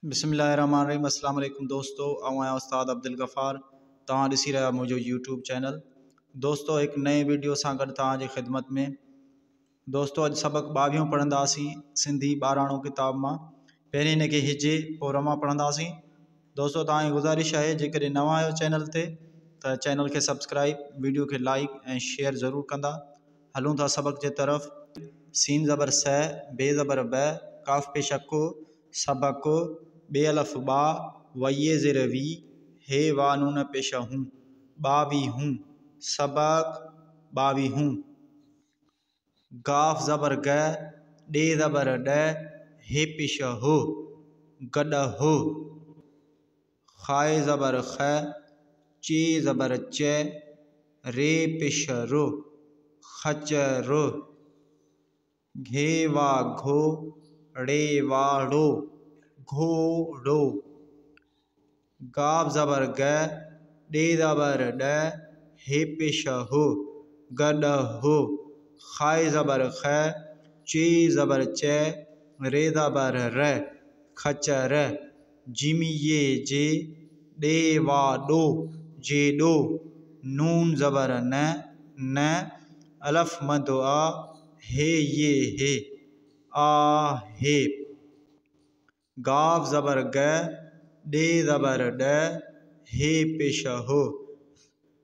बिस्मिल्लाहिर्रहमानिर्रहीम। अस्सलाम वालेकुम दोस्तों, आया उस्ताद अब्दुल गफ़ार। तव्हां ॾिसी रहिया मुझो यूट्यूब चैनल। दोस्तों एक नए वीडियो सां गॾु तव्हांजी ख़िदमत में। दोस्तों अॼु सबक़ 22 पढ़ंदासीं सिंधी ॿाराणो किताब मां। पहिरीं हिन खे हिजे पोइ रमा पढ़ंदासीं। दोस्तों तव्हांजी गुज़ारिश आहे जेकॾहिं नवां आहियो चैनल ते त चैनल खे सब्सक्राइब, वीडियो खे लाइक ऐं शेयर ज़रूरु कंदा। हलूं था सबक़ जे तरफ़। सीन ज़बर स, बे ज़बर ब, काफ़ पेश को, सबक, बे अलफ बा, वये ज़ेर वी, हे वा नून पेश हूँ, बावी हूँ, सबक, बावी हूँ। गाफ ज़बर ग, डे ज़बर ड, हे पेश हो, गड हो। खाए ज़बर ख, चे ज़बर च, रे पेश रो, खचरो। घे वा घो, रे वाड़ो, घोड़ो। गाफ ज़बर ग, डे ज़बर ड, हे पेश हो, गड हो। खाए ज़बर ख, चे ज़बर च, रे ज़बर र, खचर। जिम ये जे, डे वा डो, जेडो। नून ज़बर न, न। अलफ मद आ, हे ये हे, आहे। गाफ ज़बर ग, डे ज़बर ड, हे पेश हो,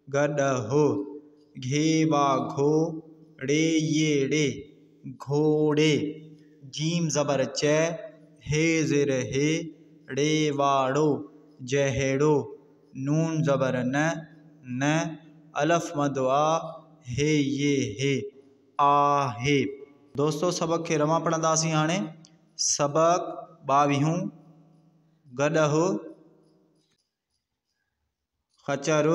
गड हो। घे वा घो, रे ये रे, घोड़े। जीम ज़बर च, हे ज़ेर हे, रे वाड़ो, जहेड़ो। नून ज़बर न, न। अलफ मद आ, हे ये हे, आहे। दोस्तों सबक खे रमा पढ़ंदासीं हाणे। सबक 22 गड हो, खचर,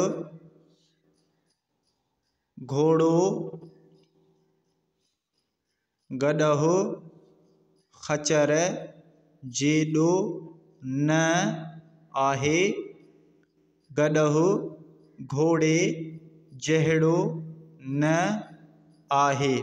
घोड़ो, गड हो, खचर, जेडो, न आहे, गड हो, घोड़े, जहिड़ो, न आहे।